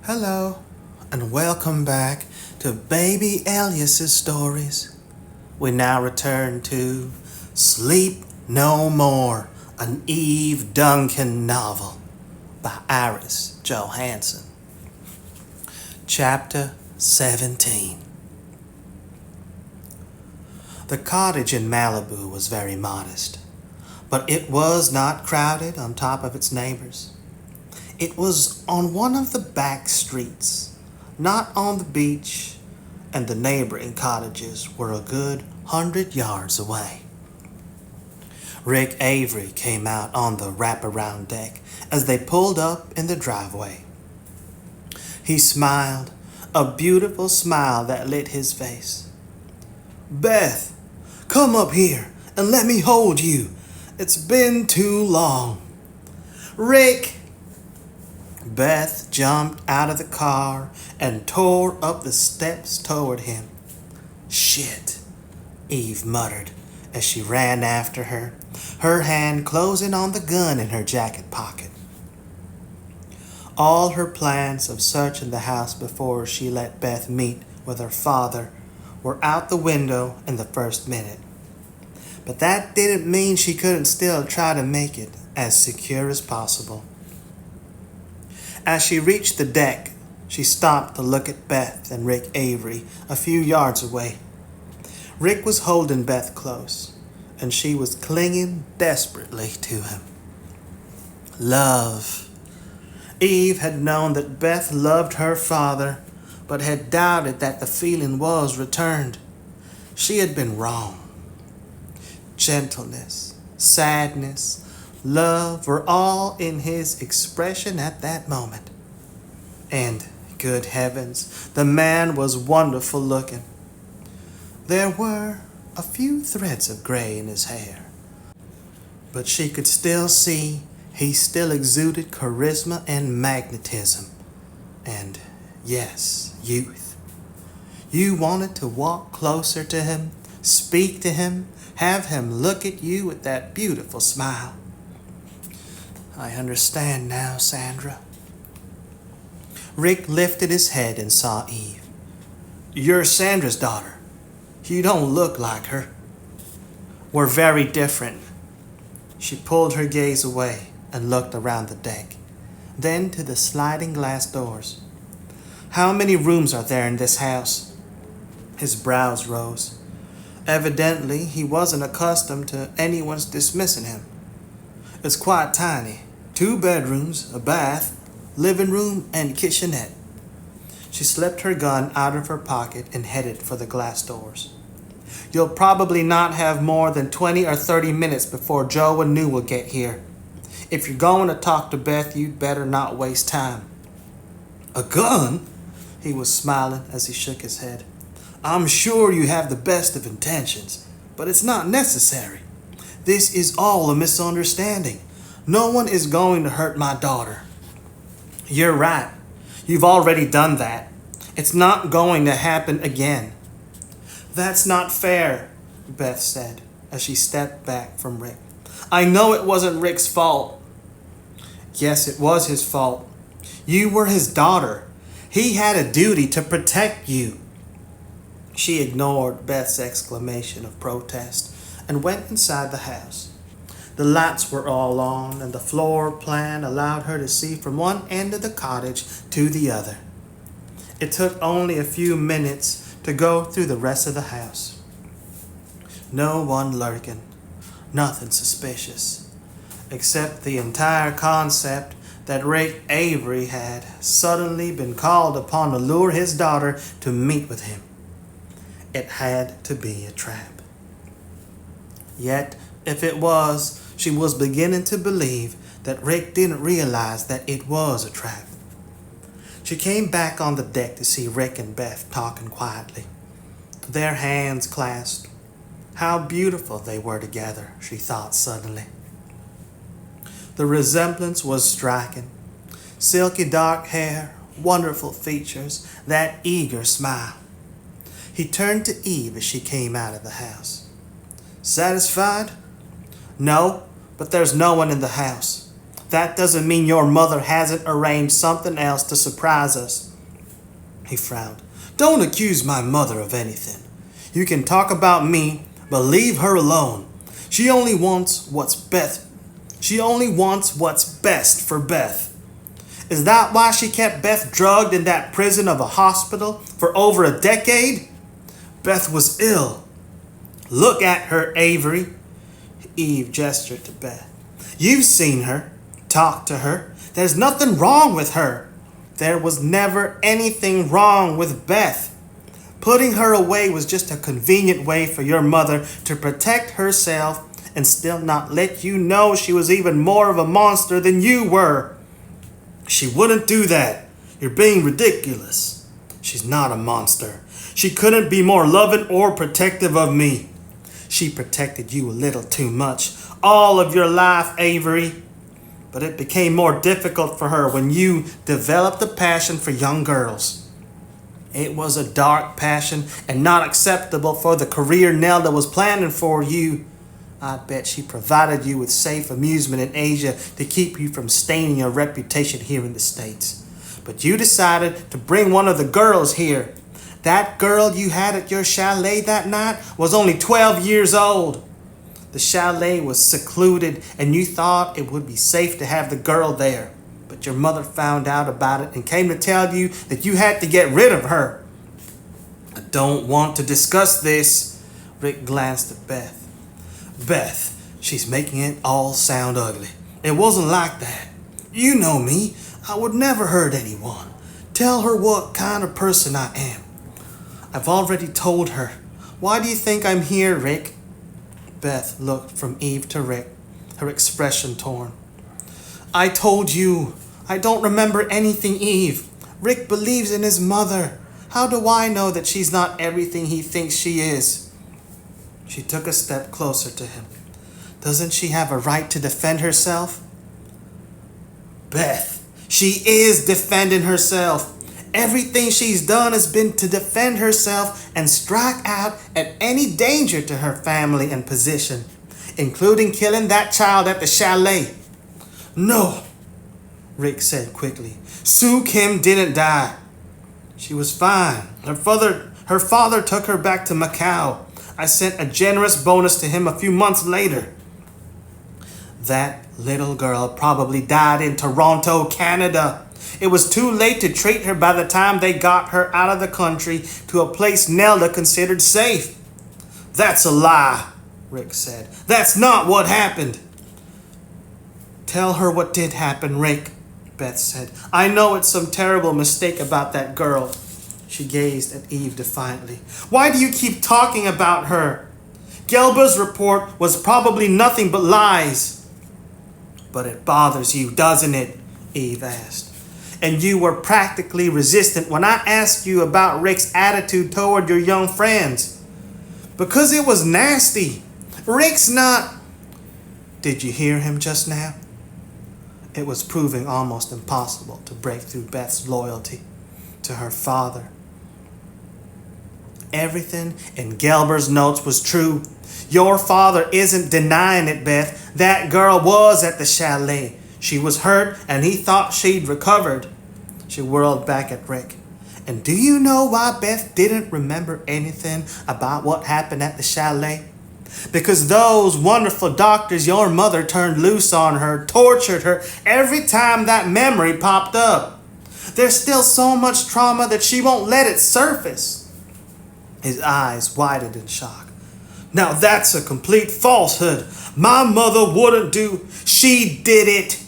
Hello, and welcome back to Baby Elias's stories. We now return to Sleep No More, an Eve Duncan novel by Iris Johansen. Chapter 17. The cottage in Malibu was very modest, but it was not crowded on top of its neighbors. It was on one of the back streets, not on the beach, and the neighboring cottages were a good 100 yards away. Rick Avery came out on the wraparound deck as they pulled up in the driveway. He smiled, a beautiful smile that lit his face. "Beth, come up here and let me hold you. It's been too long." "Rick!" Beth jumped out of the car and tore up the steps toward him. "Shit," Eve muttered as she ran after her hand closing on the gun in her jacket pocket. All her plans of searching the house before she let Beth meet with her father were out the window in the first minute. But that didn't mean she couldn't still try to make it as secure as possible. As she reached the deck, she stopped to look at Beth and Rick Avery a few yards away. Rick was holding Beth close, and she was clinging desperately to him. Love. Eve had known that Beth loved her father, but had doubted that the feeling was returned. She had been wrong. Gentleness, sadness, love were all in his expression at that moment. And, good heavens, the man was wonderful looking. There were a few threads of gray in his hair, but she could still see he still exuded charisma and magnetism. And, yes, youth. You wanted to walk closer to him, speak to him, have him look at you with that beautiful smile. "I understand now, Sandra." Rick lifted his head and saw Eve. "You're Sandra's daughter. You don't look like her." "We're very different." She pulled her gaze away and looked around the deck, then to the sliding glass doors. "How many rooms are there in this house?" His brows rose. Evidently, he wasn't accustomed to anyone's dismissing him. "It's quite tiny. 2 bedrooms, a bath, living room, and kitchenette." She slipped her gun out of her pocket and headed for the glass doors. "You'll probably not have more than 20 or 30 minutes before Joe and New will get here. If you're going to talk to Beth, you'd better not waste time." "A gun?" He was smiling as he shook his head. "I'm sure you have the best of intentions, but it's not necessary. This is all a misunderstanding. No one is going to hurt my daughter." "You're right. You've already done that. It's not going to happen again." "That's not fair," Beth said as she stepped back from Rick. "I know it wasn't Rick's fault." "Yes, it was his fault. You were his daughter. He had a duty to protect you." She ignored Beth's exclamation of protest and went inside the house. The lights were all on, and the floor plan allowed her to see from one end of the cottage to the other. It took only a few minutes to go through the rest of the house. No one lurking, nothing suspicious, except the entire concept that Rick Avery had suddenly been called upon to lure his daughter to meet with him. It had to be a trap. Yet, if it was, she was beginning to believe that Rick didn't realize that it was a trap. She came back on the deck to see Rick and Beth talking quietly, their hands clasped. How beautiful they were together, she thought suddenly. The resemblance was striking. Silky dark hair, wonderful features, that eager smile. He turned to Eve as she came out of the house. "Satisfied?" "No, but there's no one in the house. That doesn't mean your mother hasn't arranged something else to surprise us. He frowned. Don't accuse my mother of anything. You can talk about me, but leave her alone. She only wants what's best for Beth. Is that why she kept Beth drugged in that prison of a hospital for over a decade? Beth was ill. Look at her, Avery. Eve gestured to Beth. You've seen her. Talked to her. There's nothing wrong with her. There was never anything wrong with Beth. Putting her away was just a convenient way for your mother to protect herself and still not let you know she was even more of a monster than you were. She wouldn't do that. You're being ridiculous. She's not a monster. She couldn't be more loving or protective of me. She protected you a little too much all of your life, Avery. But it became more difficult for her when you developed a passion for young girls. It was a dark passion and not acceptable for the career Nelda was planning for you. I bet she provided you with safe amusement in Asia to keep you from staining your reputation here in the States. But you decided to bring one of the girls here. That girl you had at your chalet that night was only 12 years old. The chalet was secluded and you thought it would be safe to have the girl there. But your mother found out about it and came to tell you that you had to get rid of her. I don't want to discuss this. Rick glanced at Beth. Beth, she's making it all sound ugly. It wasn't like that. You know me. I would never hurt anyone. Tell her what kind of person I am. I've already told her. Why do you think I'm here, Rick? Beth looked from Eve to Rick, her expression torn. I told you. I don't remember anything, Eve. Rick believes in his mother. How do I know that she's not everything he thinks she is? She took a step closer to him. Doesn't she have a right to defend herself? Beth, she is defending herself. Everything she's done has been to defend herself and strike out at any danger to her family and position, including killing that child at the chalet. No, Rick said quickly. Sue Kim didn't die. She was fine. Her father took her back to Macau. I sent a generous bonus to him a few months later. That little girl probably died in Toronto, Canada. It was too late to treat her by the time they got her out of the country to a place Nelda considered safe. That's a lie, Rick said. That's not what happened. Tell her what did happen, Rick, Beth said. I know it's some terrible mistake about that girl. She gazed at Eve defiantly. Why do you keep talking about her? Gelber's report was probably nothing but lies. But it bothers you, doesn't it? Eve asked. And you were practically resistant when I asked you about Rick's attitude toward your young friends. Because it was nasty. Rick's not... Did you hear him just now? It was proving almost impossible to break through Beth's loyalty to her father. Everything in Gelber's notes was true. Your father isn't denying it, Beth. That girl was at the chalet. She was hurt and he thought she'd recovered. She whirled back at Rick. And do you know why Beth didn't remember anything about what happened at the chalet? Because those wonderful doctors your mother turned loose on her, tortured her every time that memory popped up. There's still so much trauma that she won't let it surface. His eyes widened in shock. Now that's a complete falsehood. My mother wouldn't do... She did it,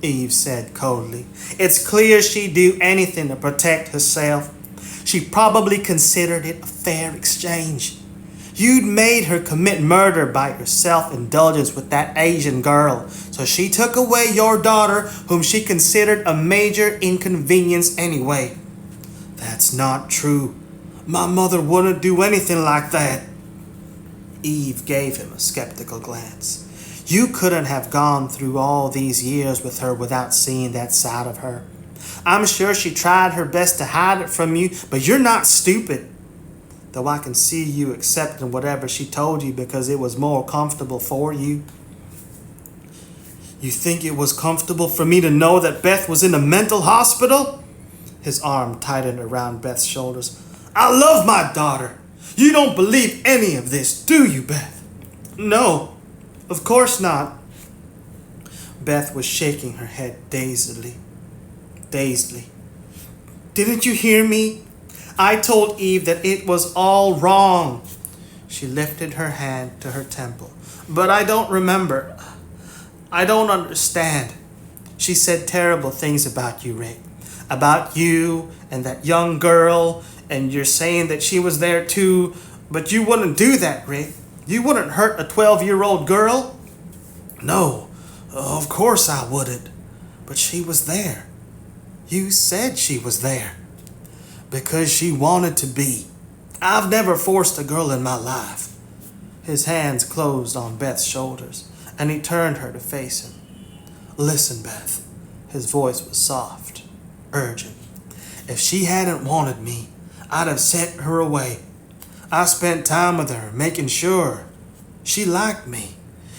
Eve said coldly. It's clear she'd do anything to protect herself. She probably considered it a fair exchange. You'd made her commit murder by your self-indulgence with that Asian girl, so she took away your daughter, whom she considered a major inconvenience anyway. That's not true. My mother wouldn't do anything like that. Eve gave him a skeptical glance. You couldn't have gone through all these years with her without seeing that side of her. I'm sure she tried her best to hide it from you, but you're not stupid. Though I can see you accepting whatever she told you because it was more comfortable for you. You think it was comfortable for me to know that Beth was in a mental hospital? His arm tightened around Beth's shoulders. I love my daughter. You don't believe any of this, do you, Beth? No, of course not. Beth was shaking her head dazedly. Didn't you hear me? I told Eve that it was all wrong. She lifted her hand to her temple. But I don't remember. I don't understand. She said terrible things about you, Rick. About you and that young girl, and you're saying that she was there too, but you wouldn't do that, Rick. You wouldn't hurt a 12-year-old girl. No, of course I wouldn't. But she was there. You said she was there. Because she wanted to be. I've never forced a girl in my life. His hands closed on Beth's shoulders, and he turned her to face him. Listen, Beth. His voice was soft, urgent. If she hadn't wanted me, I'd have sent her away. I spent time with her, making sure. She liked me.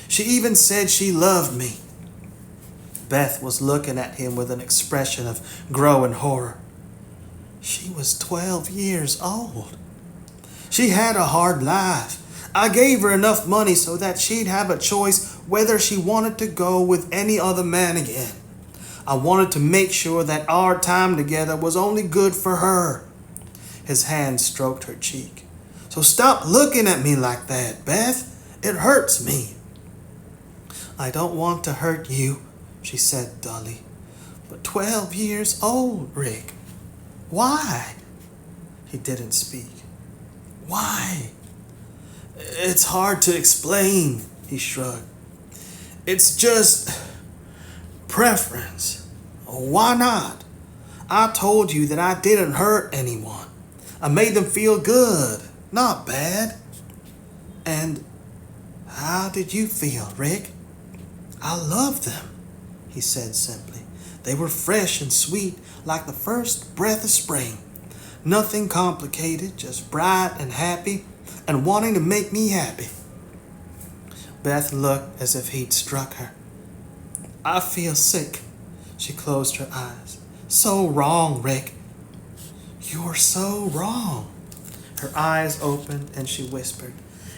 She even said she loved me. Beth was looking at him with an expression of growing horror. She was 12 years old. She had a hard life. I gave her enough money so that she'd have a choice whether she wanted to go with any other man again. I wanted to make sure that our time together was only good for her. His hand stroked her cheek. So stop looking at me like that, Beth. It hurts me. I don't want to hurt you, she said dully. But 12 years old, Rick. Why? He didn't speak. Why? It's hard to explain, he shrugged. It's just preference. Why not? I told you that I didn't hurt anyone. I made them feel good, not bad. And how did you feel, Rick? I loved them, he said simply. They were fresh and sweet, like the first breath of spring. Nothing complicated, just bright and happy, and wanting to make me happy. Beth looked as if he'd struck her. I feel sick. She closed her eyes. So wrong, Rick. You're so wrong. Her eyes opened and she whispered,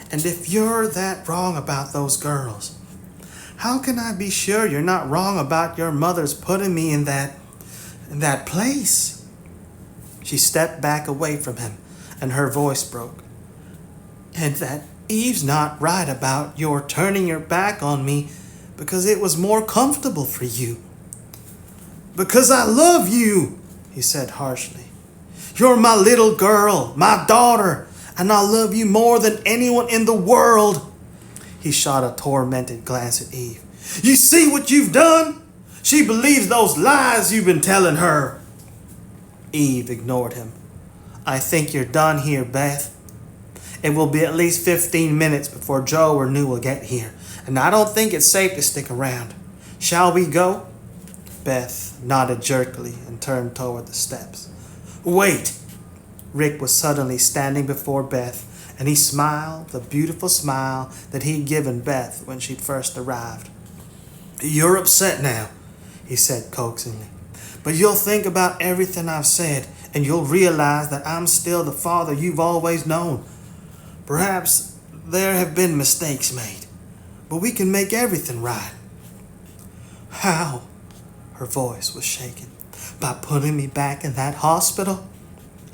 and if you're that wrong about those girls, how can I be sure you're not wrong about your mother's putting me in that place? She stepped back away from him and her voice broke. And that Eve's not right about your turning your back on me because it was more comfortable for you. Because I love you, he said harshly. You're my little girl, my daughter, and I love you more than anyone in the world. He shot a tormented glance at Eve. You see what you've done? She believes those lies you've been telling her. Eve ignored him. I think you're done here, Beth. It will be at least 15 minutes before Joe or New will get here, and I don't think it's safe to stick around. Shall we go? Beth nodded jerkily and turned toward the steps. Wait! Rick was suddenly standing before Beth, and he smiled the beautiful smile that he'd given Beth when she'd first arrived. You're upset now, he said coaxingly, but you'll think about everything I've said, and you'll realize that I'm still the father you've always known. Perhaps there have been mistakes made, but we can make everything right. How? Her voice was shaking. By putting me back in that hospital?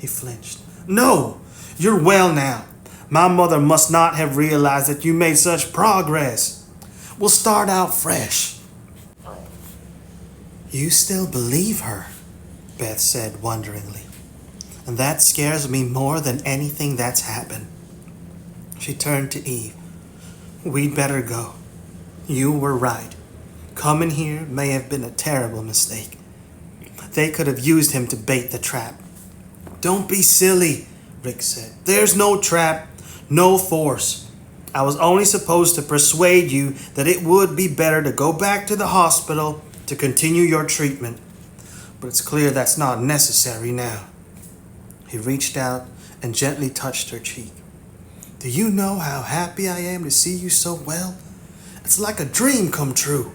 He flinched. No, you're well now. My mother must not have realized that you made such progress. We'll start out fresh. You still believe her, Beth said wonderingly. And that scares me more than anything that's happened. She turned to Eve. We'd better go. You were right. Coming here may have been a terrible mistake. They could have used him to bait the trap. Don't be silly, Rick said. There's no trap, no force. I was only supposed to persuade you that it would be better to go back to the hospital to continue your treatment. But it's clear that's not necessary now. He reached out and gently touched her cheek. Do you know how happy I am to see you so well? It's like a dream come true.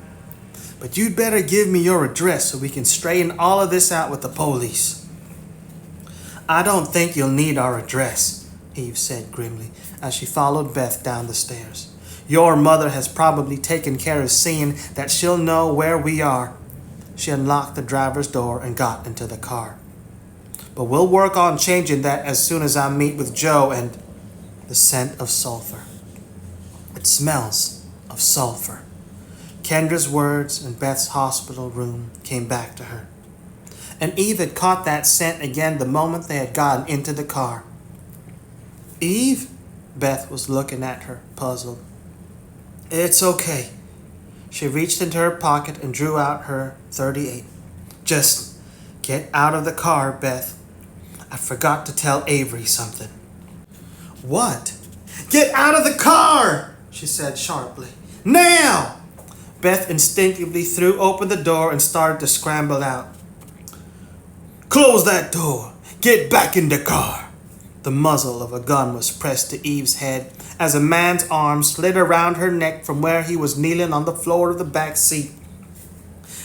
But you'd better give me your address so we can straighten all of this out with the police. I don't think you'll need our address, Eve said grimly as she followed Beth down the stairs. Your mother has probably taken care of seeing that she'll know where we are. She unlocked the driver's door and got into the car. But we'll work on changing that as soon as I meet with Joe and the scent of sulfur. It smells of sulfur. Kendra's words in Beth's hospital room came back to her. And Eve had caught that scent again the moment they had gotten into the car. Eve? Beth was looking at her, puzzled. It's okay. She reached into her pocket and drew out her .38. Just get out of the car, Beth. I forgot to tell Avery something. What? Get out of the car, she said sharply. Now! Beth instinctively threw open the door and started to scramble out. Close that door. Get back in the car. The muzzle of a gun was pressed to Eve's head as a man's arm slid around her neck from where he was kneeling on the floor of the back seat.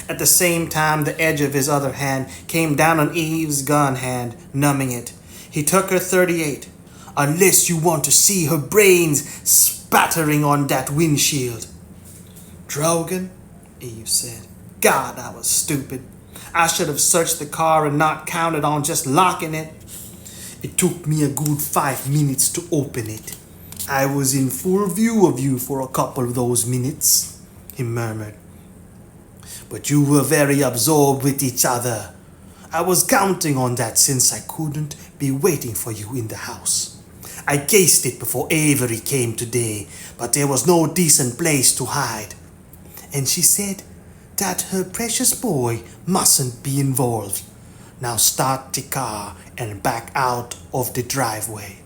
At the same time, the edge of his other hand came down on Eve's gun hand, numbing it. He took her .38. Unless you want to see her brains spattering on that windshield. Drogan, Eve said. God, I was stupid. I should have searched the car and not counted on just locking it. It took me a good 5 minutes to open it. I was in full view of you for a couple of those minutes, he murmured. But you were very absorbed with each other. I was counting on that since I couldn't be waiting for you in the house. I cased it before Avery came today, but there was no decent place to hide. And she said that her precious boy mustn't be involved. Now start the car and back out of the driveway.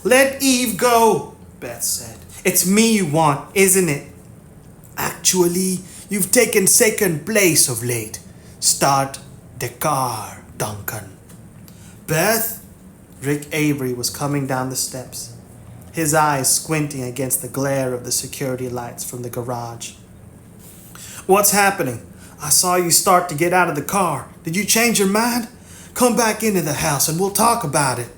Let Eve go, Beth said. It's me you want, isn't it? Actually, you've taken second place of late. Start the car, Duncan. Beth? Rick Avery was coming down the steps, his eyes squinting against the glare of the security lights from the garage. What's happening? I saw you start to get out of the car. Did you change your mind? Come back into the house and we'll talk about it.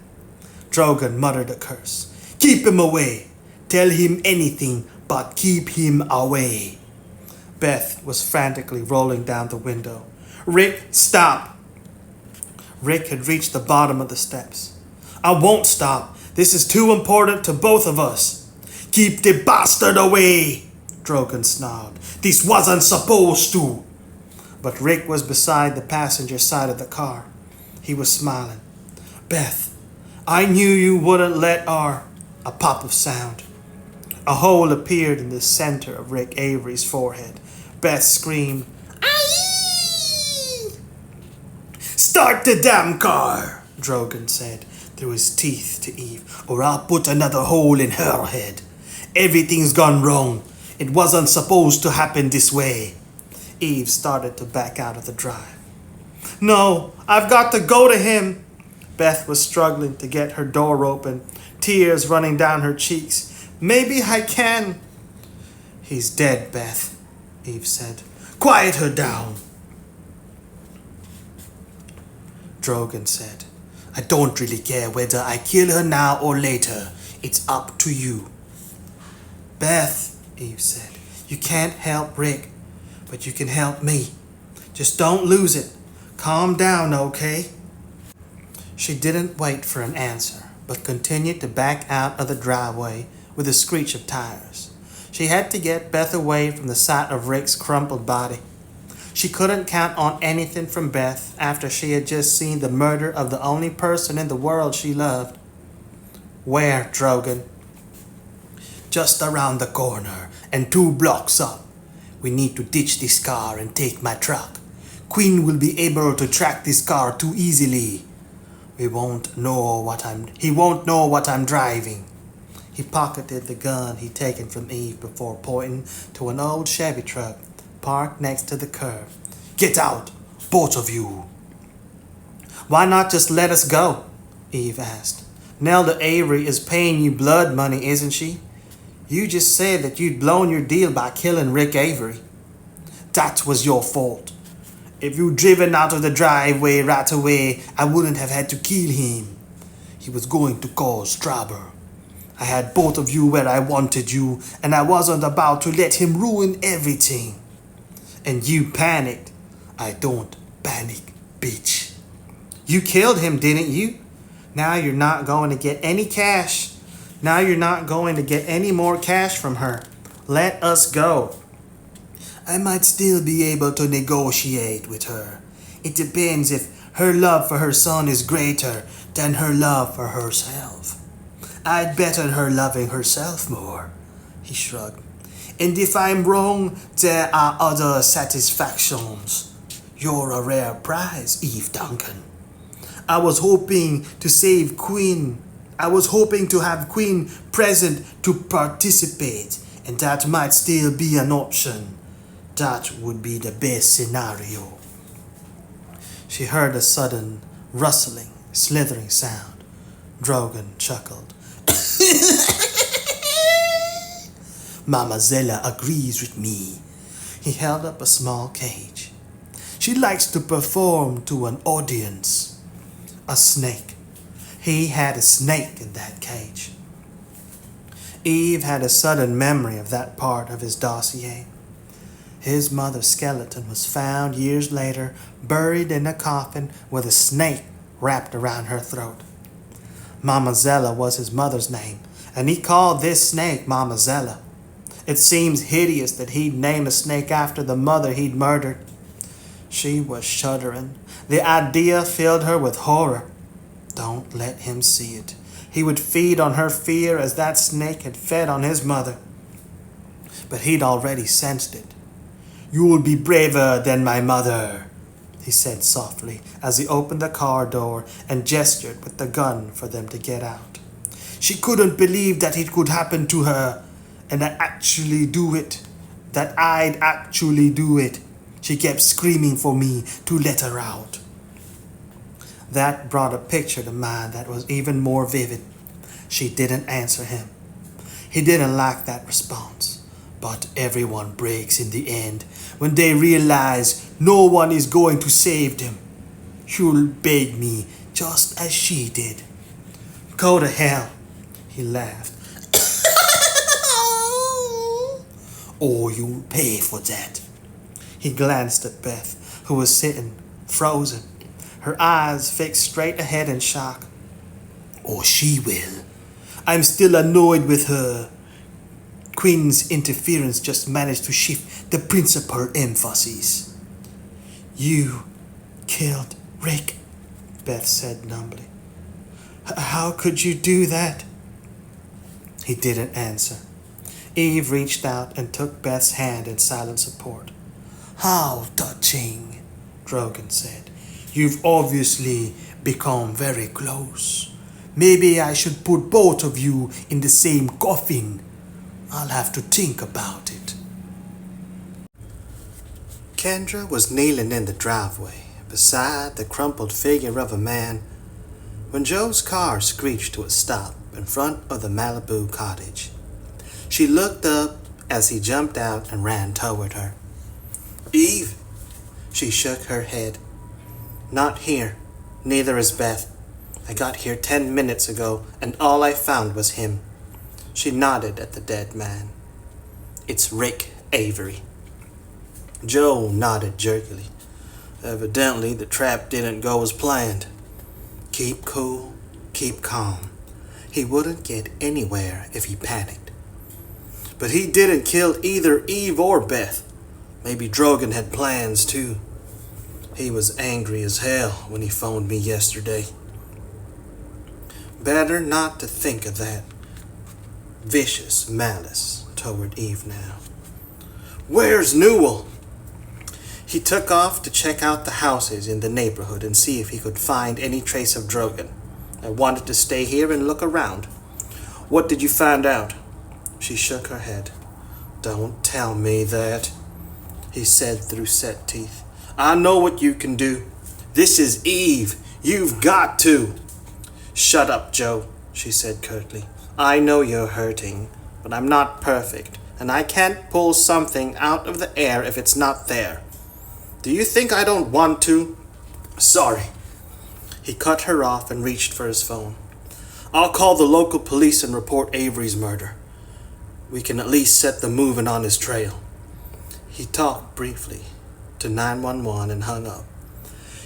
Drogan muttered a curse. Keep him away. Tell him anything but keep him away. Beth was frantically rolling down the window. Rick, stop. Rick had reached the bottom of the steps. I won't stop. This is too important to both of us. Keep the bastard away, Drogan snarled. This wasn't supposed to. But Rick was beside the passenger side of the car. He was smiling. Beth, I knew you wouldn't let A pop of sound. A hole appeared in the center of Rick Avery's forehead. Beth screamed, Aye! Start the damn car, Drogan said through his teeth to Eve, or I'll put another hole in her head. Everything's gone wrong. It wasn't supposed to happen this way. Eve started to back out of the drive. No, I've got to go to him. Beth was struggling to get her door open, tears running down her cheeks. Maybe I can. He's dead, Beth, Eve said. Quiet her down. Drogan said. I don't really care whether I kill her now or later. It's up to you. Beth, Eve said, you can't help Rick, but you can help me. Just don't lose it. Calm down, okay? She didn't wait for an answer, but continued to back out of the driveway with a screech of tires. She had to get Beth away from the sight of Rick's crumpled body. She couldn't count on anything from Beth after she had just seen the murder of the only person in the world she loved. Where, Drogan? Just around the corner and 2 blocks up. We need to ditch this car and take my truck. Quinn will be able to track this car too easily. He won't know what I'm driving. He pocketed the gun he'd taken from Eve before pointing to an old Chevy truck parked next to the curb. Get out, both of you. Why not just let us go? Eve asked. Nelda Avery is paying you blood money, isn't she? You just said that you'd blown your deal by killing Rick Avery. That was your fault. If you'd driven out of the driveway right away, I wouldn't have had to kill him. He was going to cause trouble. I had both of you where I wanted you, and I wasn't about to let him ruin everything. And you panicked. I don't panic, bitch. You killed him, didn't you? Now you're not going to get any cash. Now you're not going to get any more cash from her. Let us go. I might still be able to negotiate with her. It depends if her love for her son is greater than her love for herself. I'd bet on her loving herself more, he shrugged. And if I'm wrong, there are other satisfactions. You're a rare prize, Eve Duncan. I was hoping to have Queen present to participate, and that might still be an option. That would be the best scenario. She heard a sudden rustling, slithering sound. Drogon chuckled. Mama Zella agrees with me. He held up a small cage. She likes to perform to an audience. A snake. He had a snake in that cage. Eve had a sudden memory of that part of his dossier. His mother's skeleton was found years later, buried in a coffin with a snake wrapped around her throat. Mama Zella was his mother's name, and he called this snake Mama Zella. It seems hideous that he'd name a snake after the mother he'd murdered. She was shuddering. The idea filled her with horror. Don't let him see it. He would feed on her fear as that snake had fed on his mother. But he'd already sensed it. You'll be braver than my mother, he said softly as he opened the car door and gestured with the gun for them to get out. She couldn't believe that it could happen to her, and I'd actually do it. She kept screaming for me to let her out. That brought a picture to mind that was even more vivid. She didn't answer him. He didn't like that response. But everyone breaks in the end when they realize no one is going to save them. You'll beg me just as she did. Go to hell, he laughed. Or you'll pay for that. He glanced at Beth, who was sitting, frozen, her eyes fixed straight ahead in shock. Or she will. I'm still annoyed with her. Queen's interference just managed to shift the principal emphasis. You killed Rick, Beth said numbly. How could you do that? He didn't answer. Eve reached out and took Beth's hand in silent support. How touching, Drogon said. You've obviously become very close. Maybe I should put both of you in the same coffin. I'll have to think about it. Kendra was kneeling in the driveway beside the crumpled figure of a man when Joe's car screeched to a stop in front of the Malibu cottage. She looked up as he jumped out and ran toward her. Eve! She shook her head. Not here. Neither is Beth. I got here 10 minutes ago, and all I found was him. She nodded at the dead man. It's Rick Avery. Joe nodded jerkily. Evidently, the trap didn't go as planned. Keep cool, keep calm. He wouldn't get anywhere if he panicked. But he didn't kill either Eve or Beth. Maybe Drogon had plans too. He was angry as hell when he phoned me yesterday. Better not to think of that vicious malice toward Eve now. Where's Newell? He took off to check out the houses in the neighborhood and see if he could find any trace of Drogon. I wanted to stay here and look around. What did you find out? She shook her head. Don't tell me that, he said through set teeth. I know what you can do. This is Eve. You've got to. Shut up, Joe, she said curtly. I know you're hurting, but I'm not perfect, and I can't pull something out of the air if it's not there. Do you think I don't want to? Sorry. He cut her off and reached for his phone. I'll call the local police and report Avery's murder. We can at least set them moving on his trail. He talked briefly to 911 and hung up.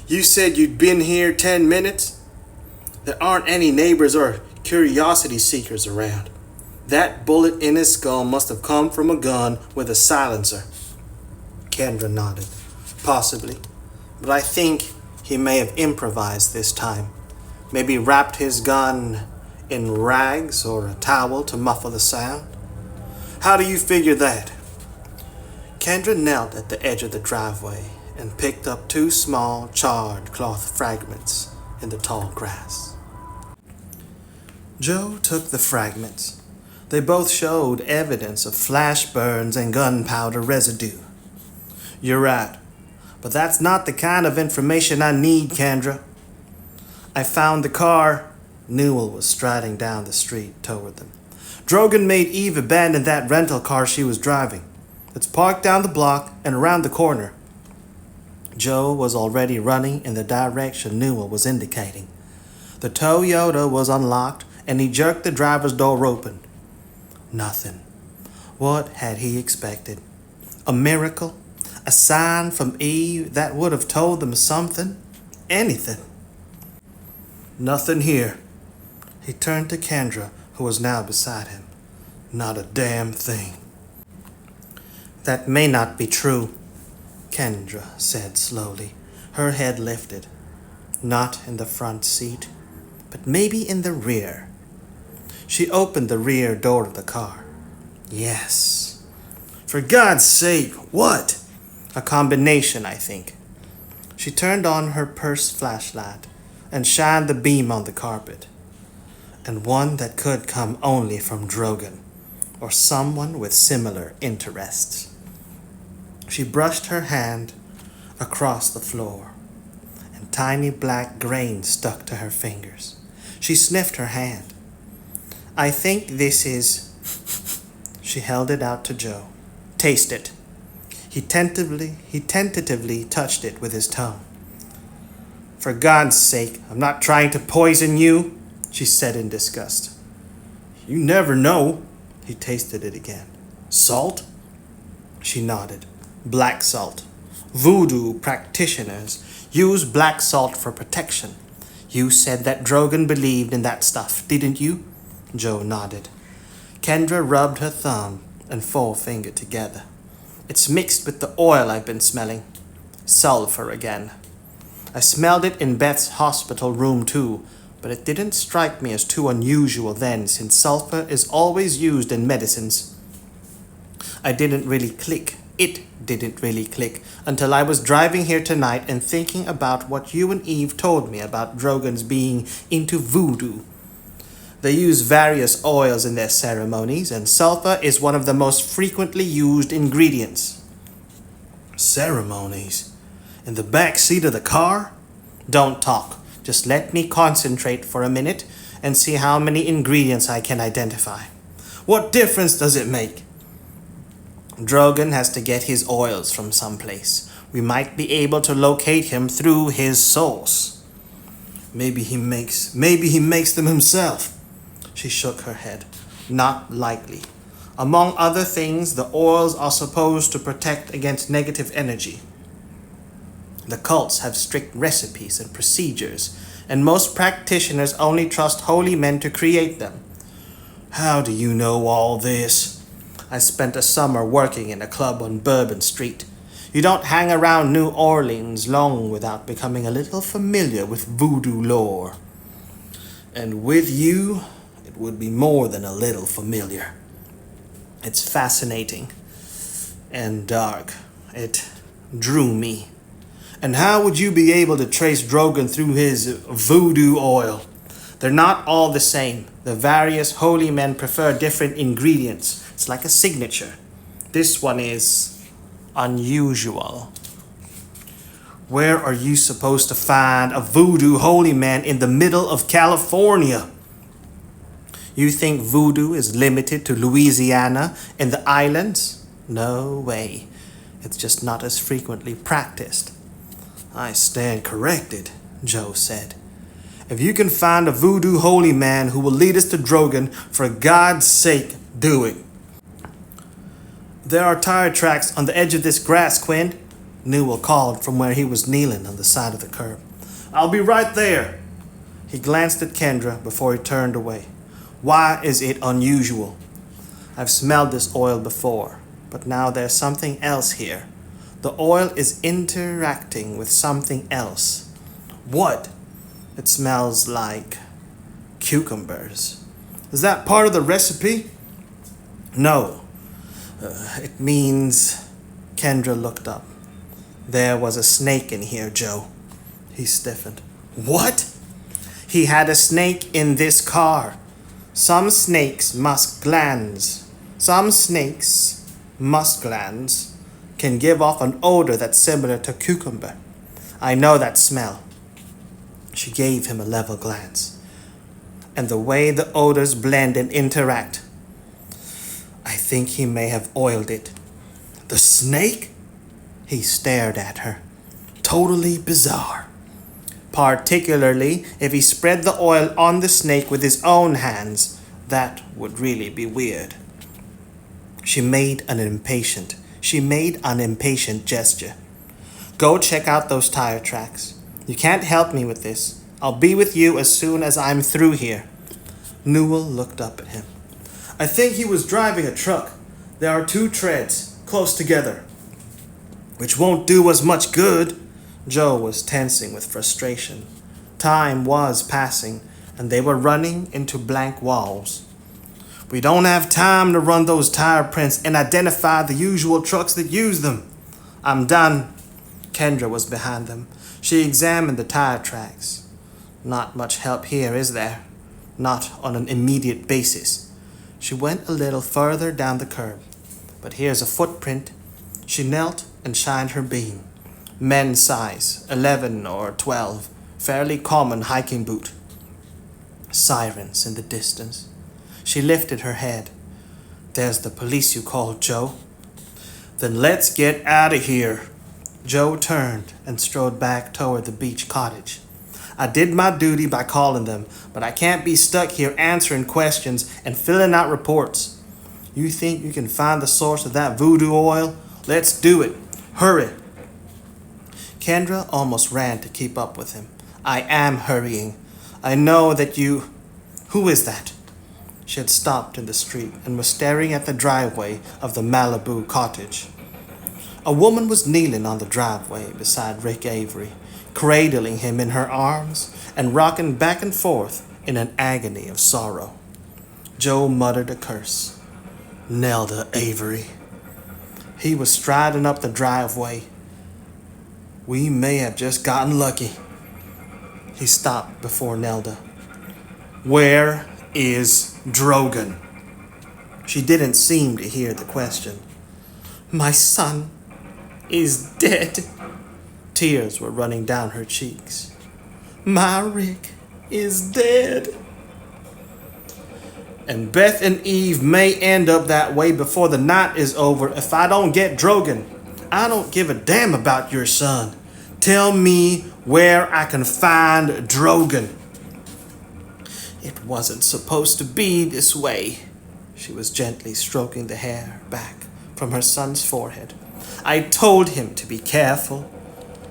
You said you'd been here 10 minutes? There aren't any neighbors or curiosity seekers around. That bullet in his skull must have come from a gun with a silencer. Kendra nodded. Possibly. But I think he may have improvised this time. Maybe wrapped his gun in rags or a towel to muffle the sound. How do you figure that? Kendra knelt at the edge of the driveway and picked up 2 small, charred cloth fragments in the tall grass. Joe took the fragments. They both showed evidence of flash burns and gunpowder residue. You're right, but that's not the kind of information I need, Kendra. I found the car. Newell was striding down the street toward them. Drogan made Eve abandon that rental car she was driving. It's parked down the block and around the corner. Joe was already running in the direction Newell was indicating. The Toyota was unlocked, and he jerked the driver's door open. Nothing. What had he expected? A miracle? A sign from Eve that would have told them something? Anything? Nothing here. He turned to Kendra, who was now beside him. Not a damn thing. That may not be true, Kendra said slowly, her head lifted. Not in the front seat, but maybe in the rear. She opened the rear door of the car. Yes. For God's sake, what? A combination, I think. She turned on her purse flashlight and shined the beam on the carpet. And one that could come only from Drogan, or someone with similar interests. She brushed her hand across the floor, and tiny black grains stuck to her fingers. She sniffed her hand. I think this is... She held it out to Joe. Taste it. He tentatively touched it with his tongue. For God's sake, I'm not trying to poison you, she said in disgust. You never know. He tasted it again. Salt? She nodded. Black salt. Voodoo practitioners use black salt for protection. You said that Drogan believed in that stuff, didn't you? Joe nodded. Kendra rubbed her thumb and forefinger together. It's mixed with the oil I've been smelling. Sulfur again. I smelled it in Beth's hospital room too, but it didn't strike me as too unusual then, since sulfur is always used in medicines. It didn't really click until I was driving here tonight and thinking about what you and Eve told me about Drogan's being into voodoo. They use various oils in their ceremonies, and sulfur is one of the most frequently used ingredients. Ceremonies? In the back seat of the car? Don't talk. Just let me concentrate for a minute and see how many ingredients I can identify. What difference does it make? Drogan has to get his oils from someplace. We might be able to locate him through his source. Maybe he makes them himself. She shook her head. Not likely. Among other things, the oils are supposed to protect against negative energy. The cults have strict recipes and procedures, and most practitioners only trust holy men to create them. How do you know all this? I spent a summer working in a club on Bourbon Street. You don't hang around New Orleans long without becoming a little familiar with voodoo lore. And with you, it would be more than a little familiar. It's fascinating and dark. It drew me. And how would you be able to trace Drogan through his voodoo oil? They're not all the same. The various holy men prefer different ingredients. It's like a signature. This one is unusual. Where are you supposed to find a voodoo holy man in the middle of California? You think voodoo is limited to Louisiana and the islands? No way. It's just not as frequently practiced. I stand corrected, Joe said. If you can find a voodoo holy man who will lead us to Drogan, for God's sake, do it. There are tire tracks on the edge of this grass, Quinn, Newell called from where he was kneeling on the side of the curb. I'll be right there. He glanced at Kendra before he turned away. Why is it unusual? I've smelled this oil before, but now there's something else here. The oil is interacting with something else. What? It smells like cucumbers. Is that part of the recipe? No. It means... Kendra looked up. There was a snake in here, Joe. He stiffened. What? He had a snake in this car. Some snakes' musk glands can give off an odor that's similar to cucumber. I know that smell. She gave him a level glance. And the way the odors blend and interact. I think he may have oiled it. The snake? He stared at her. Totally bizarre. Particularly if he spread the oil on the snake with his own hands. That would really be weird. She made an impatient gesture. Go check out those tire tracks. You can't help me with this. I'll be with you as soon as I'm through here. Newell looked up at him. I think he was driving a truck. There are 2 treads close together. Which won't do us much good. Joe was tensing with frustration. Time was passing, and they were running into blank walls. We don't have time to run those tire prints and identify the usual trucks that use them. I'm done. Kendra was behind them. She examined the tire tracks. Not much help here, is there? Not on an immediate basis. She went a little further down the curb. But here's a footprint. She knelt and shined her beam. Men's size, 11 or 12. Fairly common hiking boot. Sirens in the distance. She lifted her head. There's the police you called, Joe. Then let's get out of here. Joe turned and strode back toward the beach cottage. I did my duty by calling them, but I can't be stuck here answering questions and filling out reports. You think you can find the source of that voodoo oil? Let's do it. Hurry. Kendra almost ran to keep up with him. I am hurrying. I know that you... Who is that? She had stopped in the street and was staring at the driveway of the Malibu cottage. A woman was kneeling on the driveway beside Rick Avery, cradling him in her arms and rocking back and forth in an agony of sorrow. Joe muttered a curse. Nelda Avery. He was striding up the driveway. We may have just gotten lucky. He stopped before Nelda. Where is Drogan? She didn't seem to hear the question. My son is dead. Tears were running down her cheeks. My Rick is dead. And Beth and Eve may end up that way before the night is over if I don't get Drogan. I don't give a damn about your son. Tell me where I can find Drogan. It wasn't supposed to be this way. She was gently stroking the hair back from her son's forehead. I told him to be careful,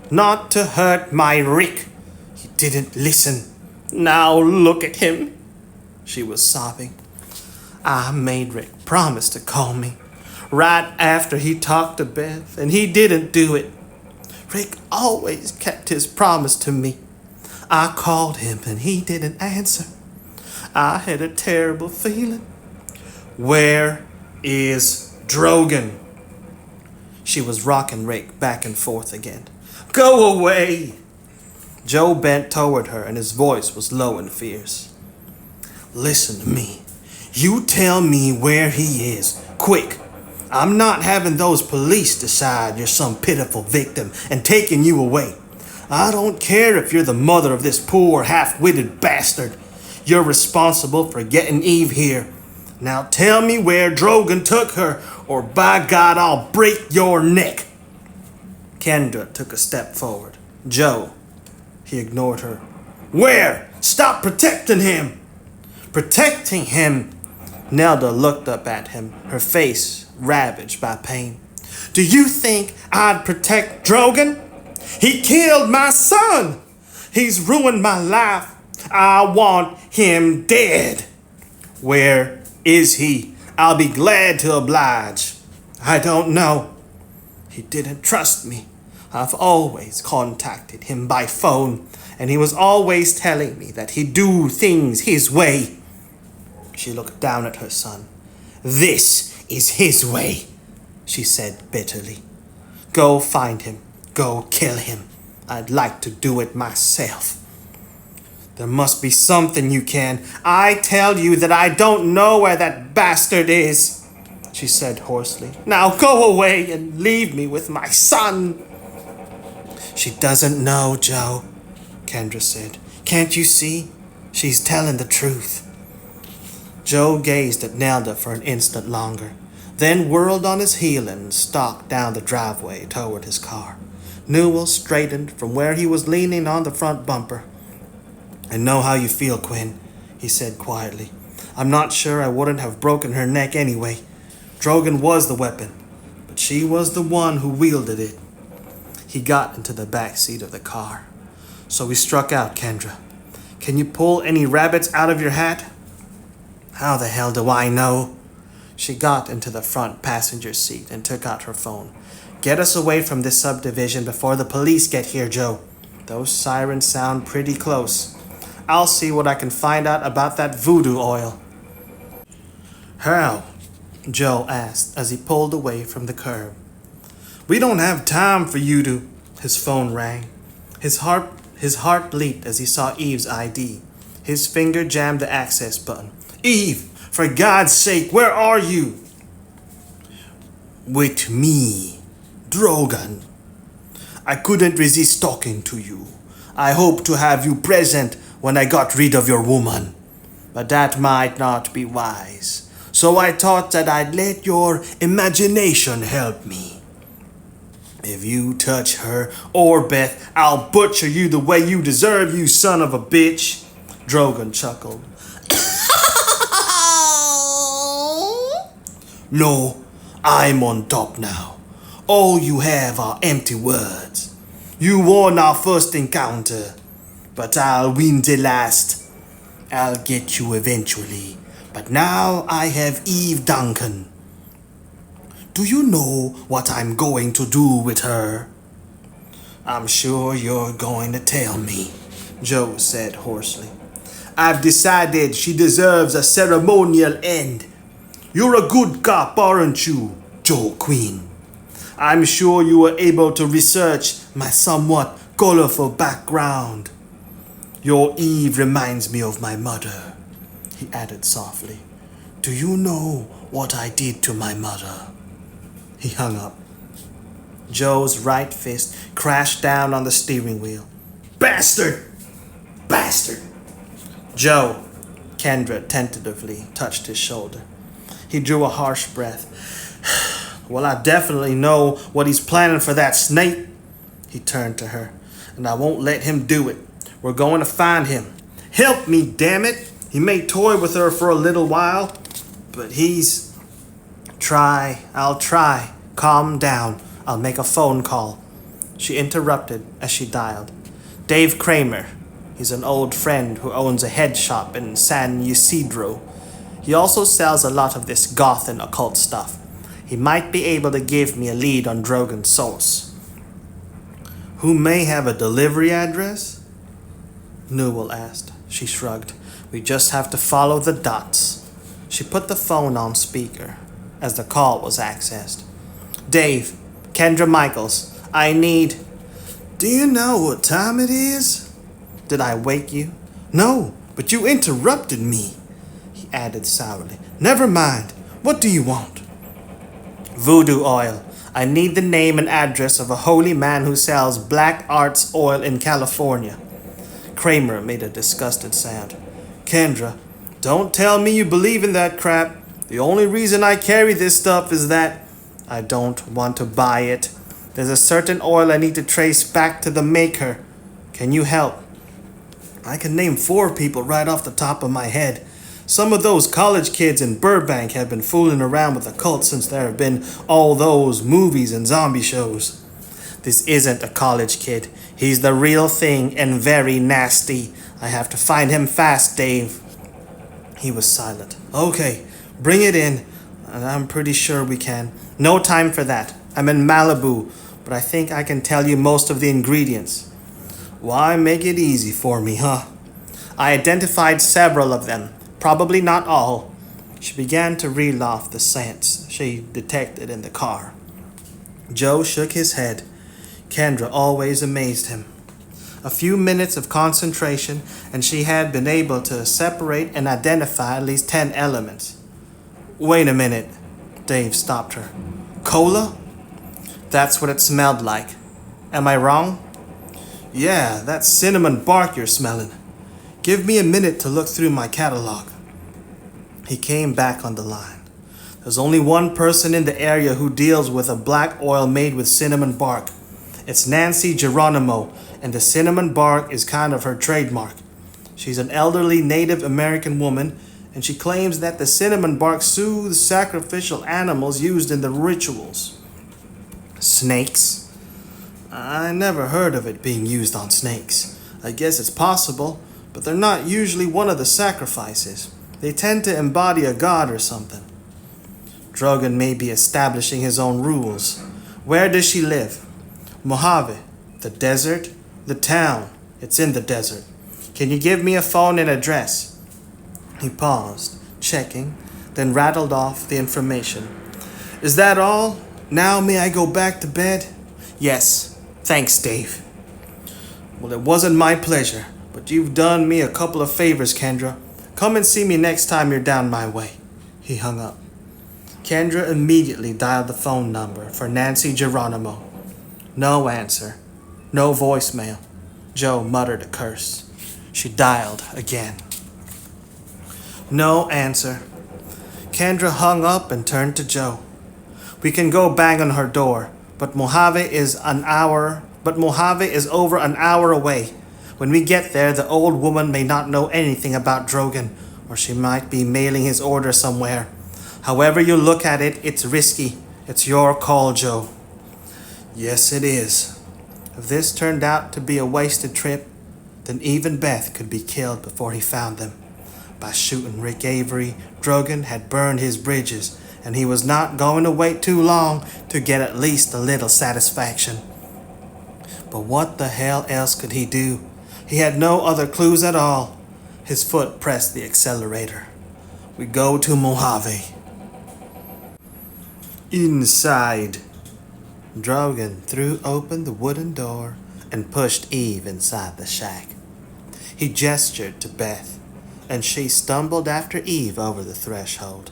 not to hurt my Rick. He didn't listen. Now look at him. She was sobbing. I made Rick promise to call me right after he talked to Beth, and he didn't do it. Rick always kept his promise to me. I called him and he didn't answer. I had a terrible feeling. Where is Drogan? She was rocking Rick back and forth again. Go away! Joe bent toward her and his voice was low and fierce. Listen to me. You tell me where he is, quick. I'm not having those police decide you're some pitiful victim and taking you away. I don't care if you're the mother of this poor half-witted bastard. You're responsible for getting Eve here. Now tell me where Drogan took her, or by God, I'll break your neck. Kendra took a step forward. Joe. He ignored her. Where? Stop protecting him. Protecting him? Nelda looked up at him, her face ravaged by pain. Do you think I'd protect Drogan? He killed my son. He's ruined my life. I want him dead. Where is he? I'll be glad to oblige. I don't know. He didn't trust me. I've always contacted him by phone, and he was always telling me that he'd do things his way. She looked down at her son. This is his way, she said bitterly. Go find him. Go kill him. I'd like to do it myself. There must be something you can. I tell you that I don't know where that bastard is, she said hoarsely. Now go away and leave me with my son. She doesn't know, Joe, Kendra said. Can't you see? She's telling the truth. Joe gazed at Nelda for an instant longer, then whirled on his heel and stalked down the driveway toward his car. Newell straightened from where he was leaning on the front bumper. I know how you feel, Quinn, he said quietly. I'm not sure I wouldn't have broken her neck anyway. Drogan was the weapon, but she was the one who wielded it. He got into the back seat of the car. So we struck out, Kendra. Can you pull any rabbits out of your hat? How the hell do I know? She got into the front passenger seat and took out her phone. Get us away from this subdivision before the police get here, Joe. Those sirens sound pretty close. I'll see what I can find out about that voodoo oil. How? Joe asked as he pulled away from the curb. We don't have time for you to... His phone rang. His heart leaped as he saw Eve's ID. His finger jammed the access button. Eve, for God's sake, where are you? With me, Drogan. I couldn't resist talking to you. I hoped to have you present when I got rid of your woman. But that might not be wise. So I thought that I'd let your imagination help me. If you touch her or Beth, I'll butcher you the way you deserve, you son of a bitch. Drogan chuckled. No, I'm on top now. All you have are empty words. You won our first encounter, but I'll win the last. I'll get you eventually, but now I have Eve Duncan. Do you know what I'm going to do with her? I'm sure you're going to tell me, Joe said hoarsely. I've decided she deserves a ceremonial end. You're a good cop, aren't you, Joe Quinn? I'm sure you were able to research my somewhat colorful background. Your Eve reminds me of my mother, he added softly. Do you know what I did to my mother? He hung up. Joe's right fist crashed down on the steering wheel. Bastard! Bastard! Joe, Kendra tentatively touched his shoulder. He drew a harsh breath. Well, I definitely know what he's planning for that snake. He turned to her. And I won't let him do it. We're going to find him. Help me, damn it. He may toy with her for a little while, but he's... I'll try. Calm down. I'll make a phone call. She interrupted as she dialed. Dave Kramer. He's an old friend who owns a head shop in San Ysidro. He also sells a lot of this goth and occult stuff. He might be able to give me a lead on Drogan's source. Who may have a delivery address? Newell asked. She shrugged. We just have to follow the dots. She put the phone on speaker as the call was accessed. Dave, Kendra Michaels, I need... Do you know what time it is? Did I wake you? No, but you interrupted me, he added sourly. Never mind. What do you want? Voodoo oil. I need the name and address of a holy man who sells black arts oil in California. Kramer made a disgusted sound. Kendra, don't tell me you believe in that crap. The only reason I carry this stuff is that I don't want to buy it. There's a certain oil I need to trace back to the maker. Can you help? I can name 4 people right off the top of my head. Some of those college kids in Burbank have been fooling around with the cult since there have been all those movies and zombie shows. This isn't a college kid. He's the real thing and very nasty. I have to find him fast, Dave. He was silent. Okay, bring it in. I'm pretty sure we can. No time for that. I'm in Malibu, but I think I can tell you most of the ingredients. Why make it easy for me, huh? I identified several of them, probably not all. She began to reel off the scents she detected in the car. Joe shook his head. Kendra always amazed him. A few minutes of concentration, and she had been able to separate and identify at least 10 elements. Wait a minute, Dave stopped her. Cola? That's what it smelled like. Am I wrong? Yeah, that's cinnamon bark you're smelling. Give me a minute to look through my catalog. He came back on the line. There's only one person in the area who deals with a black oil made with cinnamon bark. It's Nancy Geronimo, and the cinnamon bark is kind of her trademark. She's an elderly Native American woman, and she claims that the cinnamon bark soothes sacrificial animals used in the rituals. Snakes? I never heard of it being used on snakes. I guess it's possible, but they're not usually one of the sacrifices. They tend to embody a god or something. Drogon may be establishing his own rules. Where does she live? Mojave. The desert? The town. It's in the desert. Can you give me a phone and address? He paused, checking, then rattled off the information. Is that all? Now may I go back to bed? Yes. Thanks, Dave. Well, it wasn't my pleasure, but you've done me a couple of favors, Kendra. Come and see me next time you're down my way. He hung up. Kendra immediately dialed the phone number for Nancy Geronimo. No answer. No voicemail. Joe muttered a curse. She dialed again. No answer. Kendra hung up and turned to Joe. We can go bang on her door, but Mojave is over an hour away. When we get there, the old woman may not know anything about Drogon, or she might be mailing his order somewhere. However you look at it, it's risky. It's your call, Joe. Yes, it is. If this turned out to be a wasted trip, then even Beth could be killed before he found them. By shooting Rick Avery, Drogon had burned his bridges, and he was not going to wait too long to get at least a little satisfaction. But what the hell else could he do? He had no other clues at all. His foot pressed the accelerator. We go to Mojave. Inside. Drogon threw open the wooden door and pushed Eve inside the shack. He gestured to Beth, and she stumbled after Eve over the threshold.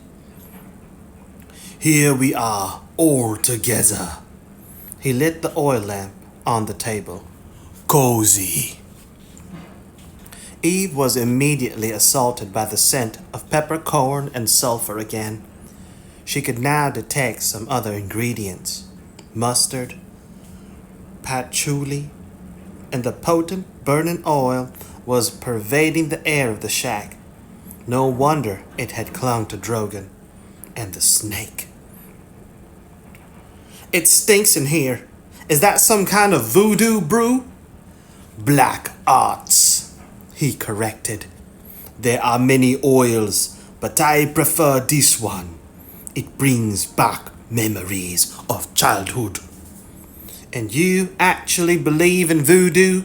Here we are, all together. He lit the oil lamp on the table. Cozy. Eve was immediately assaulted by the scent of peppercorn and sulfur again. She could now detect some other ingredients. Mustard, patchouli, and the potent burning oil was pervading the air of the shack. No wonder it had clung to Drogon and the snake. It stinks in here. Is that some kind of voodoo brew? Black arts, he corrected. There are many oils, but I prefer this one. It brings back memories of childhood. And you actually believe in voodoo?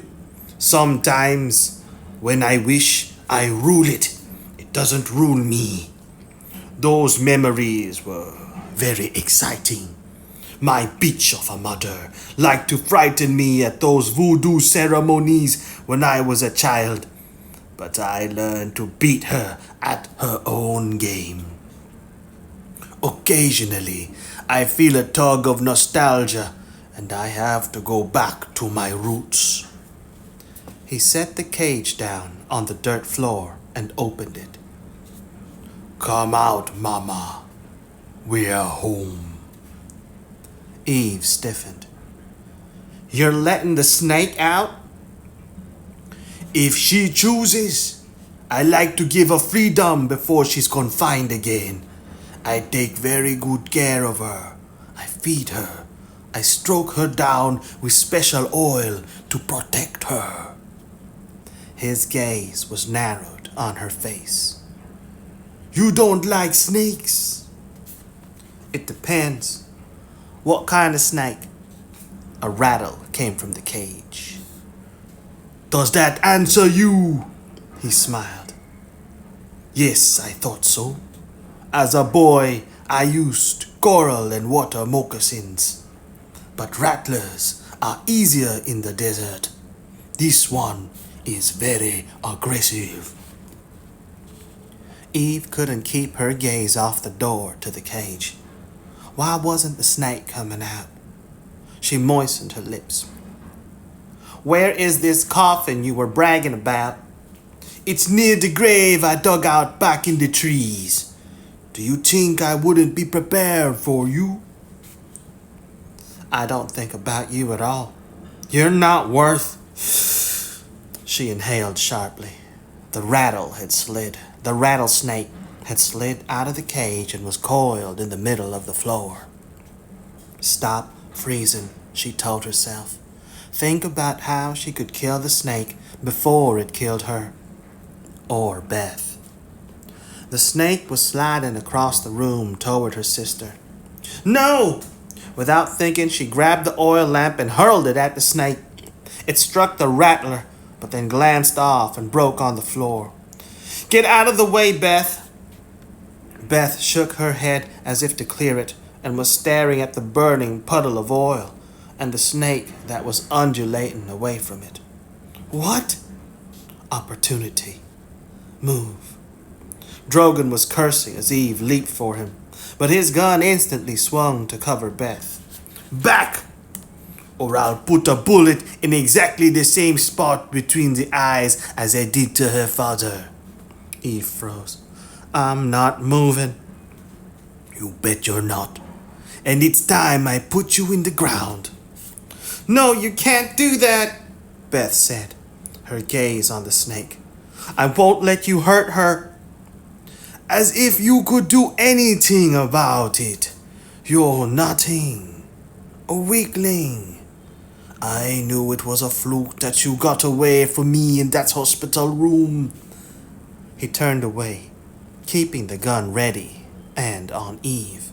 Sometimes, when I wish I rule it, it doesn't rule me. Those memories were very exciting. My bitch of a mother liked to frighten me at those voodoo ceremonies when I was a child, but I learned to beat her at her own game. Occasionally, I feel a tug of nostalgia, and I have to go back to my roots. He set the cage down on the dirt floor and opened it. "Come out, Mama. We're home." Eve stiffened. "You're letting the snake out?" "If she chooses. I like to give her freedom before she's confined again. I take very good care of her. I feed her. I stroke her down with special oil to protect her." His gaze was narrowed on her face. "You don't like snakes?" "It depends. What kind of snake?" A rattle came from the cage. "Does that answer you?" He smiled. "Yes, I thought so. As a boy, I used coral and water moccasins. But rattlers are easier in the desert. This one is very aggressive." Eve couldn't keep her gaze off the door to the cage. Why wasn't the snake coming out? She moistened her lips. "Where is this coffin you were bragging about?" "It's near the grave I dug out back in the trees. Do you think I wouldn't be prepared for you?" "I don't think about you at all. You're not worth..." She inhaled sharply. The rattlesnake had slid out of the cage and was coiled in the middle of the floor. Stop freezing, she told herself. Think about how she could kill the snake before it killed her. Or Beth. The snake was sliding across the room toward her sister. "No!" Without thinking, she grabbed the oil lamp and hurled it at the snake. It struck the rattler, but then glanced off and broke on the floor. "Get out of the way, Beth!" Beth shook her head as if to clear it and was staring at the burning puddle of oil and the snake that was undulating away from it. What? Opportunity. Move. Drogon was cursing as Eve leaped for him, but his gun instantly swung to cover Beth. "Back! Or I'll put a bullet in exactly the same spot between the eyes as I did to her father." Eve froze. "I'm not moving." "You bet you're not. And it's time I put you in the ground." "No, you can't do that," Beth said, her gaze on the snake. "I won't let you hurt her." "As if you could do anything about it. You're nothing. A weakling. I knew it was a fluke that you got away from me in that hospital room." He turned away, keeping the gun ready and on Eve.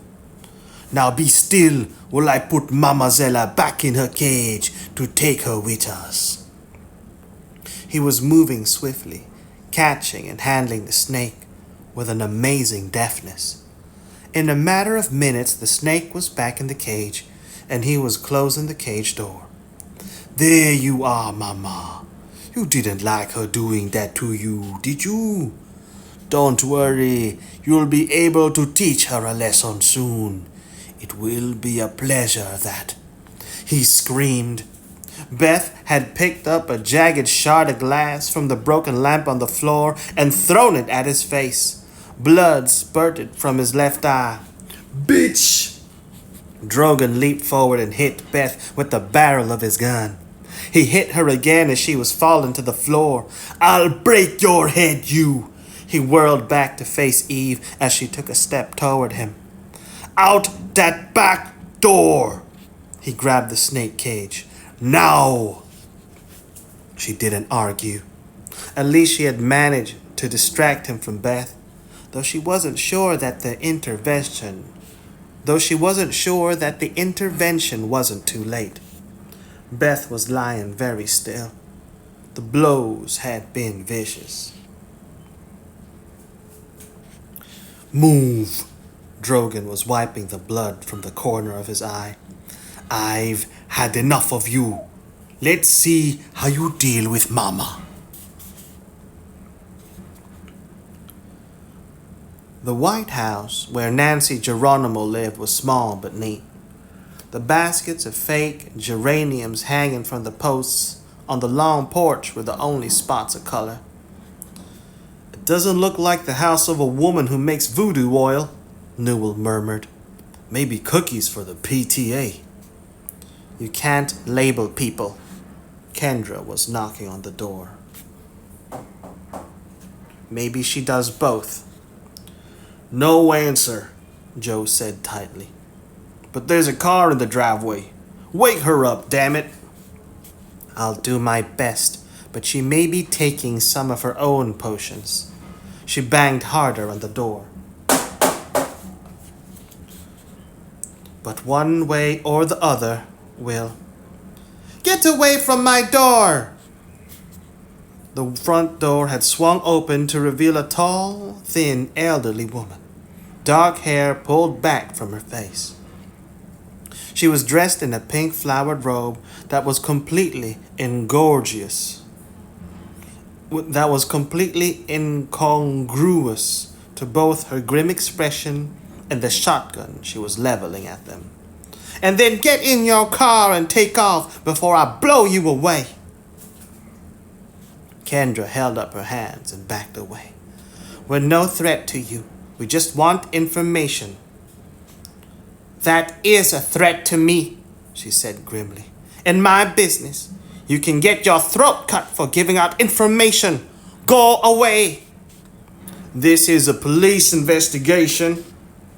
"Now be still while I put Mamazella back in her cage to take her with us." He was moving swiftly, catching and handling the snake with an amazing deftness. In a matter of minutes, the snake was back in the cage, and he was closing the cage door. "There you are, Mama. You didn't like her doing that to you, did you? Don't worry, you'll be able to teach her a lesson soon. It will be a pleasure, that." He screamed. Beth had picked up a jagged shard of glass from the broken lamp on the floor and thrown it at his face. Blood spurted from his left eye. "Bitch!" Drogon leaped forward and hit Beth with the barrel of his gun. He hit her again as she was falling to the floor. "I'll break your head, you!" He whirled back to face Eve as she took a step toward him. "Out that back door!" He grabbed the snake cage. "Now!" She didn't argue. At least she had managed to distract him from Beth, though she wasn't sure that the intervention wasn't too late. Beth was lying very still. The blows had been vicious. "Move!" Drogon was wiping the blood from the corner of his eye. "I've had enough of you. Let's see how you deal with Mama." The White House, where Nancy Geronimo lived, was small but neat. The baskets of fake geraniums hanging from the posts on the long porch were the only spots of color. Doesn't look like the house of a woman who makes voodoo oil, Newell murmured. Maybe cookies for the PTA. You can't label people. Kendra was knocking on the door. Maybe she does both. No answer, Joe said tightly. But there's a car in the driveway. Wake her up, damn it. I'll do my best, but she may be taking some of her own potions. She banged harder on the door. But one way or the other, Will. Get away from my door! The front door had swung open to reveal a tall, thin, elderly woman. Dark hair pulled back from her face. She was dressed in a pink flowered robe that was completely incongruous to both her grim expression and the shotgun she was leveling at them. And then get in your car and take off before I blow you away. Kendra held up her hands and backed away. We're no threat to you. We just want information. That is a threat to me, she said grimly. In my business, you can get your throat cut for giving out information. Go away. This is a police investigation.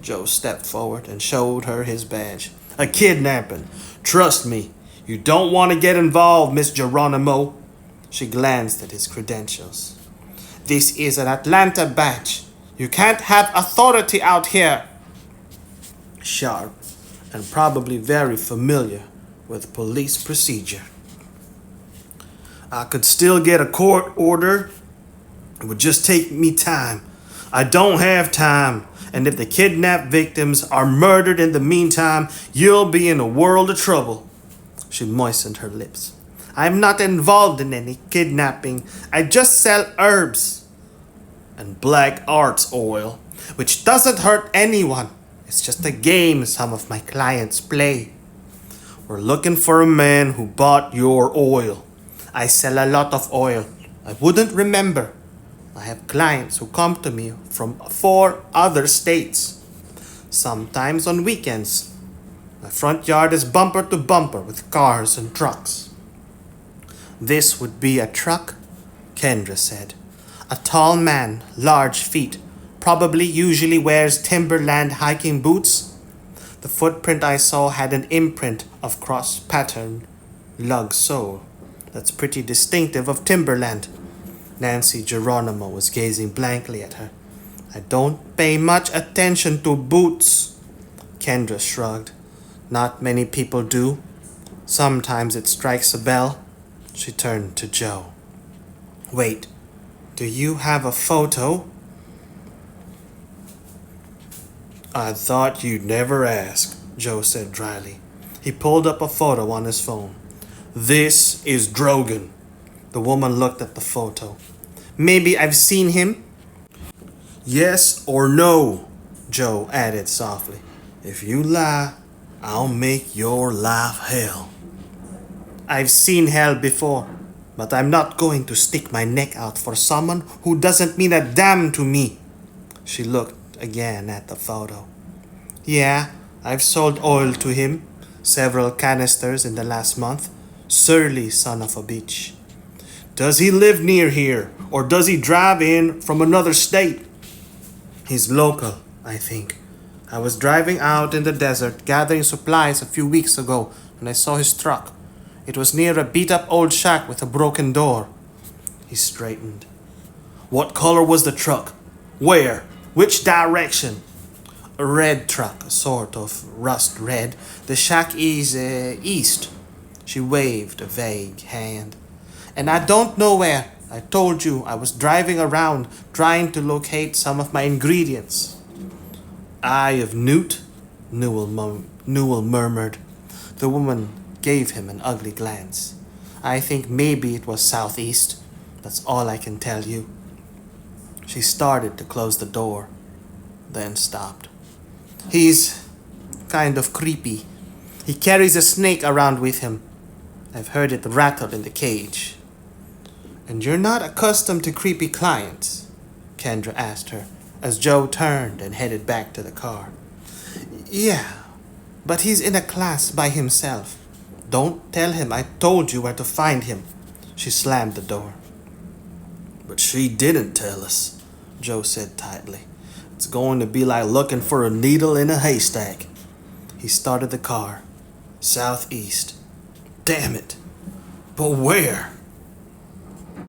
Joe stepped forward and showed her his badge. A kidnapping. Trust me, you don't want to get involved, Miss Geronimo. She glanced at his credentials. This is an Atlanta badge. You can't have authority out here. Sharp and probably very familiar with police procedure. I could still get a court order. It would just take me time. I don't have time. And if the kidnapped victims are murdered in the meantime, you'll be in a world of trouble. She moistened her lips. I'm not involved in any kidnapping. I just sell herbs and black arts oil, which doesn't hurt anyone. It's just a game some of my clients play. We're looking for a man who bought your oil. I sell a lot of oil. I wouldn't remember. I have clients who come to me from 4 other states, sometimes on weekends. My front yard is bumper to bumper with cars and trucks. This would be a truck, Kendra said. A tall man, large feet, probably usually wears Timberland hiking boots. The footprint I saw had an imprint of cross-pattern lug sole. That's pretty distinctive of Timberland. Nancy Geronimo was gazing blankly at her. I don't pay much attention to boots. Kendra shrugged. Not many people do. Sometimes it strikes a bell. She turned to Joe. Wait, do you have a photo? I thought you'd never ask, Joe said dryly. He pulled up a photo on his phone. This is Drogan. The woman looked at the photo. Maybe I've seen him? Yes or no, Joe added softly. If you lie, I'll make your life hell. I've seen hell before, but I'm not going to stick my neck out for someone who doesn't mean a damn to me. She looked again at the photo. Yeah, I've sold oil to him, several canisters in the last month. Surly son of a bitch. Does he live near here, or does he drive in from another state? He's local, I think. I was driving out in the desert gathering supplies a few weeks ago when I saw his truck. It was near a beat-up old shack with a broken door. He straightened. What color was the truck? Where? Which direction? A red truck, a sort of rust red. The shack is east. She waved a vague hand. And I don't know where. I told you I was driving around trying to locate some of my ingredients. Eye of newt, Newell murmured. The woman gave him an ugly glance. I think maybe it was southeast. That's all I can tell you. She started to close the door, then stopped. He's kind of creepy. He carries a snake around with him. I've heard it rattle in the cage. And you're not accustomed to creepy clients. Kendra asked her as Joe turned and headed back to the car. Yeah, but he's in a class by himself. Don't tell him I told you where to find him. She slammed the door. But she didn't tell us, Joe said tightly. It's going to be like looking for a needle in a haystack. He started the car. Southeast. Damn it. But where?